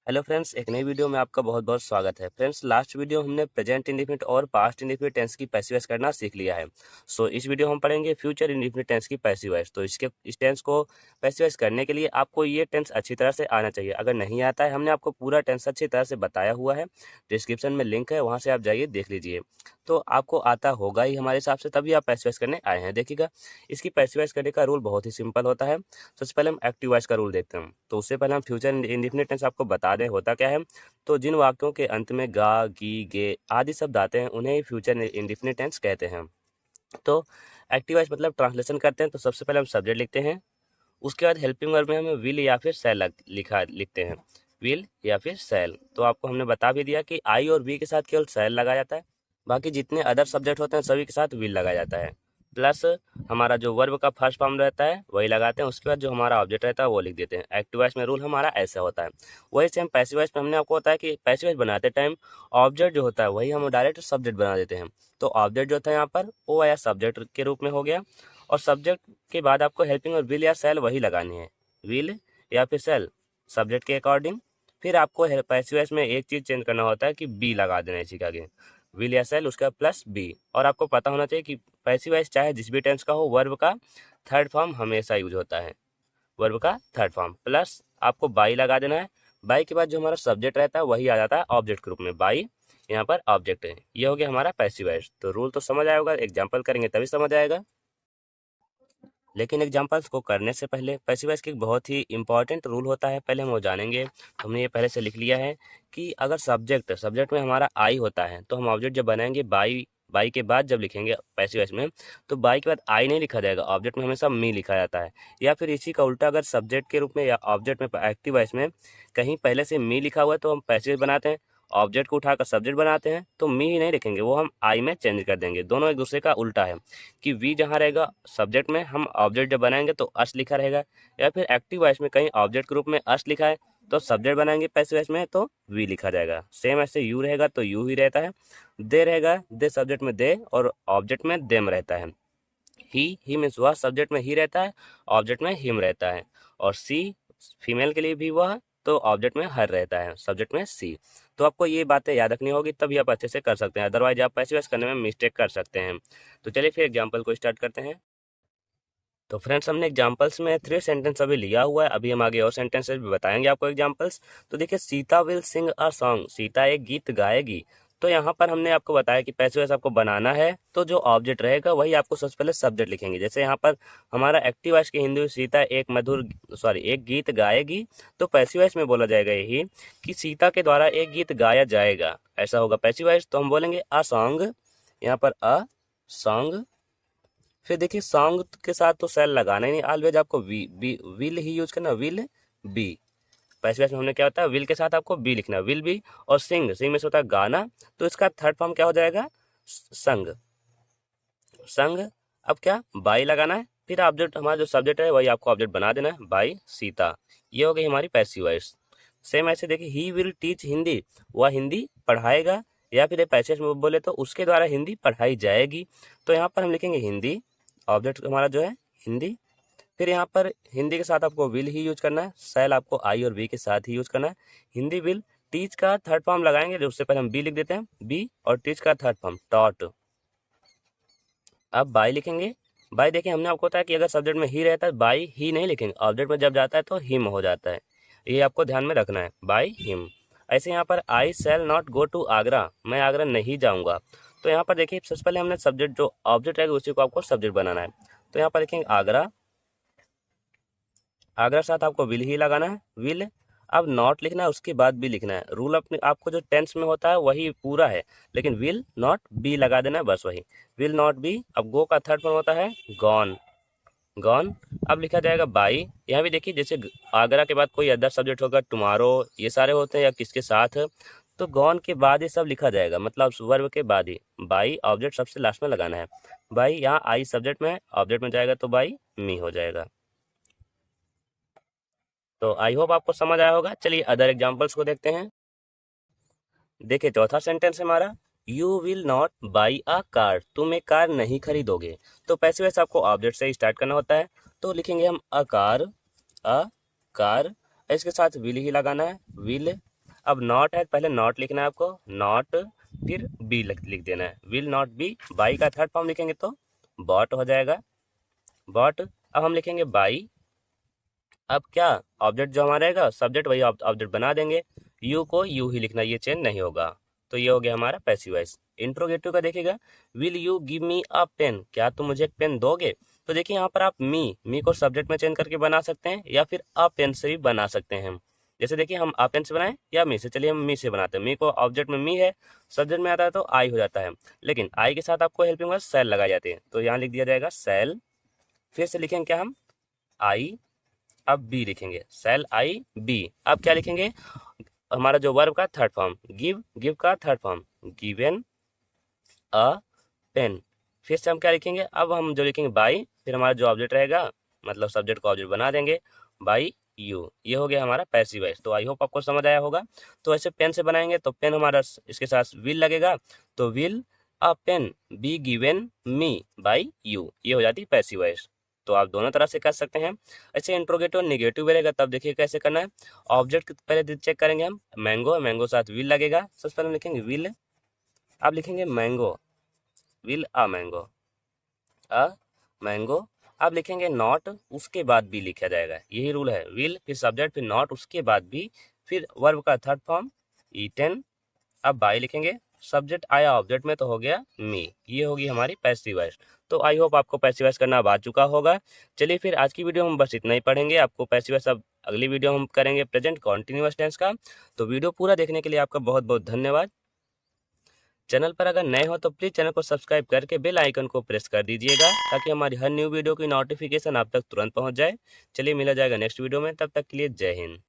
Hello friends, एक नई video में आपका बहुत बहुत स्वागत है। फ्रेंड्स, लास्ट वीडियो हमने प्रेजेंट इंडेफिनिट और पास्ट इंडेफिनिट टेंस की पैसिव वॉइस करना सीख लिया है। सो इस वीडियो हम पढ़ेंगे फ्यूचर इंडेफिनिट टेंस की पैसिव वॉइस। तो इस टेंस को पैसिव वॉइस करने के लिए आपको ये टेंस अच्छी तरह से आना चाहिए। अगर नहीं आता है, हमने आपको पूरा टेंस अच्छी तरह से बताया हुआ है। डिस्क्रिप्शन में लिंक है, वहाँ से आप जाइए देख लीजिए। तो आपको आता होगा ही हमारे हिसाब से, तभी आप पैसिव वॉइस करने आए हैं। देखिएगा, इसकी पैसिव वॉइस करने का रूल बहुत ही सिंपल होता है। सबसे पहले हम एक्टिव वॉइस का रूल देखते हैं। तो उससे पहले हम फ्यूचर इंडेफिनिट टेंस आपको बता दें होता क्या है। तो जिन वाक्यों के अंत में गा, गी, गे आदि शब्द आते हैं उन्हें ही फ्यूचर इंडेफिनिट टेंस कहते हैं। तो एक्टिव वॉइस मतलब ट्रांसलेशन करते हैं। तो सबसे पहले हम सब्जेक्ट लिखते हैं, उसके बाद हेल्पिंग वर्ब में हम विल या फिर शैल लिखते हैं, विल या फिर शैल। तो आपको हमने बता भी दिया कि आई और वी के साथ केवल शैल लगाया जाता है, बाकी जितने अदर सब्जेक्ट होते हैं सभी के साथ विल लगाया जाता है। प्लस हमारा जो वर्ब का फर्स्ट फॉर्म रहता है वही लगाते हैं, उसके बाद जो हमारा ऑब्जेक्ट रहता है वो लिख देते हैं। एक्टिव वॉइस में रूल हमारा ऐसा होता है। वही सेम पैसिव वॉइस में हमने आपको बताया कि पैसिव वॉइस बनाते टाइम ऑब्जेक्ट जो होता है वही हम डायरेक्ट सब्जेक्ट बना देते हैं। तो ऑब्जेक्ट जो था यहाँ पर वो आया सब्जेक्ट के रूप में हो गया, और सब्जेक्ट के बाद आपको हेल्पिंग और विल या सेल वही लगानी है, विल या फिर सेल सब्जेक्ट के अकॉर्डिंग। फिर आपको पैसिव वॉइस में एक चीज चेंज करना होता है कि बी लगा देना है इसी के आगे, विल या सेल उसका प्लस बी। और आपको पता होना चाहिए कि पैसिव वॉइस चाहे जिस भी टेंस का हो, वर्ब का थर्ड फॉर्म हमेशा यूज होता है, वर्ब का थर्ड फॉर्म प्लस आपको बाई लगा देना है। बाई के बाद जो हमारा सब्जेक्ट रहता है वही आ जाता है ऑब्जेक्ट के रूप में, बाई यहाँ पर ऑब्जेक्ट है। ये हो गया हमारा पैसिव वॉइस। तो रूल तो समझ आया होगा, एग्जाम्पल करेंगे तभी समझ आएगा। लेकिन एग्जाम्पल्स को करने से पहले पैसिव वॉइस की एक बहुत ही इंपॉर्टेंट रूल होता है, पहले हम वो जानेंगे। तो हमने ये पहले से लिख लिया है कि अगर सब्जेक्ट में हमारा आई होता है तो हम ऑब्जेक्ट जब बनाएंगे बाई के बाद जब लिखेंगे पैसिव वॉइस में, तो बाई के बाद आई नहीं लिखा जाएगा, ऑब्जेक्ट में हमेशा मी लिखा जाता है। या फिर इसी का उल्टा, अगर सब्जेक्ट के रूप में या ऑब्जेक्ट में एक्टिव वॉइस में कहीं पहले से मी लिखा हुआ है तो हम पैसिव वॉइस बनाते हैं, ऑब्जेक्ट को उठाकर सब्जेक्ट बनाते हैं तो मी ही नहीं लिखेंगे, वो हम आई में चेंज कर देंगे। दोनों एक दूसरे का उल्टा है कि वी जहाँ रहेगा सब्जेक्ट में, हम ऑब्जेक्ट जब बनाएंगे तो अस लिखा रहेगा। या फिर एक्टिव वॉइस में कहीं ऑब्जेक्ट के रूप में अस लिखा है तो सब्जेक्ट बनाएंगे पैसिव वॉइस में तो वी लिखा जाएगा। सेम ऐसे यू रहेगा तो यू ही रहता है, दे रहेगा दे सब्जेक्ट में दे और ऑब्जेक्ट में देम रहता है। ही मीन्स वह सब्जेक्ट में ही रहता है, ऑब्जेक्ट में हिम रहता है। और सी फीमेल के लिए भी वह, तो ऑब्जेक्ट में हर रहता है, सब्जेक्ट में सी। तो आपको ये बातें याद रखनी होगी, तभी आप अच्छे से कर सकते हैं, अदरवाइज आप पैसिव वॉइस करने में मिस्टेक कर सकते हैं। तो चलिए फिर एग्जाम्पल को स्टार्ट करते हैं। तो फ्रेंड्स, हमने एग्जाम्पल्स में 3 सेंटेंस अभी लिया हुआ है, अभी हम आगे और सेंटेंसेस भी बताएंगे आपको एग्जाम्पल्स। तो देखिए, Sita will sing a song, Sita एक गीत गाएगी। तो यहाँ पर हमने आपको बताया कि पैसिव वॉइस आपको बनाना है तो जो ऑब्जेक्ट रहेगा वही आपको सबसे पहले सब्जेक्ट लिखेंगे। जैसे यहाँ पर हमारा एक्टिव वॉइस की हिंदी, सीता एक गीत गाएगी, तो पैसिव वॉइस में बोला जाएगा यही कि सीता के द्वारा एक गीत गाया जाएगा, ऐसा होगा पैसिव वॉइस। तो हम बोलेंगे अ सॉन्ग, यहाँ पर अ सॉन्ग। फिर देखिए, सॉन्ग के साथ तो सेल लगाना ही नहीं, ऑलवेज आपको विल ही यूज करना, विल बी। पैसिव वॉइस में हमने क्या होता है, विल के साथ आपको बी लिखना, विल बी। और सिंग में से होता है गाना, तो इसका थर्ड फॉर्म क्या हो जाएगा, संग, संग। अब क्या, बाई लगाना है, फिर ऑब्जेक्ट हमारा जो सब्जेक्ट है वही आपको ऑब्जेक्ट बना देना है, बाई सीता। ये हो गई हमारी पैसिव वॉइस। सेम ऐसे देखिए, ही विल टीच हिंदी, वह हिंदी पढ़ाएगा। या फिर पैसिव में बोले तो उसके द्वारा हिंदी पढ़ाई जाएगी। तो यहाँ पर हम लिखेंगे हिंदी, ऑब्जेक्ट हमारा जो है हिंदी। फिर यहाँ पर हिंदी के साथ आपको विल ही यूज करना है, शैल आपको आई और वी के साथ ही यूज करना है। हिंदी विल, टीच का थर्ड फॉर्म लगाएंगे, जो उससे पहले हम बी लिख देते हैं, बी, और टीच का थर्ड फॉर्म टॉट। अब बाई लिखेंगे, बाई देखिए हमने आपको बताया कि अगर सब्जेक्ट में ही रहता है बाई ही नहीं लिखेंगे, ऑब्जेक्ट में जब जाता है तो हिम हो जाता है, ये आपको ध्यान में रखना है, बाई हिम। ऐसे यहाँ पर I shall not go to Agra, मैं आगरा नहीं जाऊंगा। तो यहाँ पर देखिए, सबसे पहले हमने सब्जेक्ट जो ऑब्जेक्ट रहेगा उसी को आपको सब्जेक्ट बनाना है। तो यहाँ पर देखेंगे आगरा, आगरा साथ आपको विल ही लगाना है, विल। अब नॉट लिखना है, उसके बाद भी लिखना है। रूल अपने आपको जो टेंस में होता है वही पूरा है, लेकिन विल नॉट बी लगा देना है, बस वही, विल नॉट बी। अब गो का थर्ड फॉर्म होता है गॉन, गॉन। अब लिखा जाएगा बाई। यहाँ भी देखिए, जैसे आगरा के बाद कोई अदर सब्जेक्ट होगा, टुमारो, ये सारे होते हैं या किसके साथ, तो गॉन के बाद ये सब लिखा जाएगा, मतलब वर्ब के बाद ही। बाई ऑब्जेक्ट सबसे लास्ट में लगाना है, बाई। यहाँ आई सब्जेक्ट में, ऑब्जेक्ट में जाएगा तो बाई मी हो जाएगा। तो आई होप आपको समझ आया होगा। चलिए अदर एग्जाम्पल्स को देखते हैं। देखिए, चौथा सेंटेंस है हमारा, you will not by a car, तुम एक कार नहीं खरीदोगे। तो पैसिव वॉइस आपको ऑब्जेक्ट से स्टार्ट करना होता है। तो लिखेंगे हम अ कार, अ कार। इसके साथ विल ही लगाना है, विल। अब नॉट है, पहले नॉट लिखना है आपको, नॉट फिर बी लिख देना है, विल नॉट बी। बाई का थर्ड फॉर्म लिखेंगे तो बॉट हो जाएगा, बॉट। अब हम लिखेंगे बाई, अब क्या ऑब्जेक्ट जो हमारा रहेगा सब्जेक्ट वही ऑब्जेक्ट बना देंगे, यू को यू ही लिखना, ये चेंज नहीं होगा। तो ये हो गया हमारा पैसिव वॉइस। इंट्रोगेटिव का देखिएगा, will you give me a pen, क्या तुम मुझे एक पेन दोगे। तो देखिए यहाँ पर आप मी को सब्जेक्ट में चेंज करके बना सकते हैं या फिर अ पेन से भी बना सकते हैं हम। जैसे देखिए हम अ पेन से बनाएं या मी से, चलिए हम मी से बनाते हैं। मी को ऑब्जेक्ट में मी है, सब्जेक्ट में आता है तो आई हो जाता है, लेकिन आई के साथ आपको हेल्पिंग वर्ड सेल लगाए जाते हैं, तो यहाँ लिख दिया जाएगा सेल। फिर से लिखेंगे क्या हम, आई, अब बी लिखेंगे, सेल आई बी। अब क्या लिखेंगे, हमारा जो वर्ब का थर्ड फॉर्म गिव, गिव का third form given a pen. फिर से हम क्या लिखेंगे, अब हम जो लिखेंगे बाई, फिर हमारा जो ऑब्जेक्ट रहेगा मतलब सब्जेक्ट को ऑब्जेक्ट बना देंगे बाई यू। ये हो गया हमारा पैसिव वॉइस। तो आई होप आपको समझ आया होगा। तो ऐसे पेन से बनाएंगे तो पेन हमारा इसके साथ विल लगेगा, तो will a pen be given me by you, ये हो जाती है पैसिव वॉइस। तो आप दोनों तरह से कर सकते हैं। ऐसे इंट्रोगेटिव नेगेटिव रहेगा तब देखिए कैसे करना है। ऑब्जेक्ट पहले चेक करेंगे हम, मैंगो, मैंगो साथ विल लगेगा, सबसे पहले लिखेंगे विल, आप लिखेंगे mango, will a mango, a mango. आप लिखेंगे नॉट, उसके बाद बी लिखा जाएगा, यही रूल है, विल फिर सब्जेक्ट फिर नॉट उसके बाद बी, फिर वर्ब का थर्ड फॉर्म ईटन। अब बाई लिखेंगे, सब्जेक्ट आया ऑब्जेक्ट में तो हो गया मी, ये होगी हमारी पैसिव वॉइस। तो आई होप आपको पैसिव वॉइस करना अब आ चुका होगा। चलिए फिर आज की वीडियो हम बस इतना ही पढ़ेंगे, आपको पैसिव वॉइस अब अगली वीडियो हम करेंगे प्रेजेंट कॉन्टिन्यूअस टेंस का। तो वीडियो पूरा देखने के लिए आपका बहुत बहुत धन्यवाद। चैनल पर अगर नए हो तो प्लीज़ चैनल को सब्सक्राइब करके बेल आइकन को प्रेस कर दीजिएगा, ताकि हमारी हर न्यू वीडियो की नोटिफिकेशन आप तक तुरंत पहुंच जाए। चलिए मिला जाएगा नेक्स्ट वीडियो में, तब तक के लिए जय हिंद।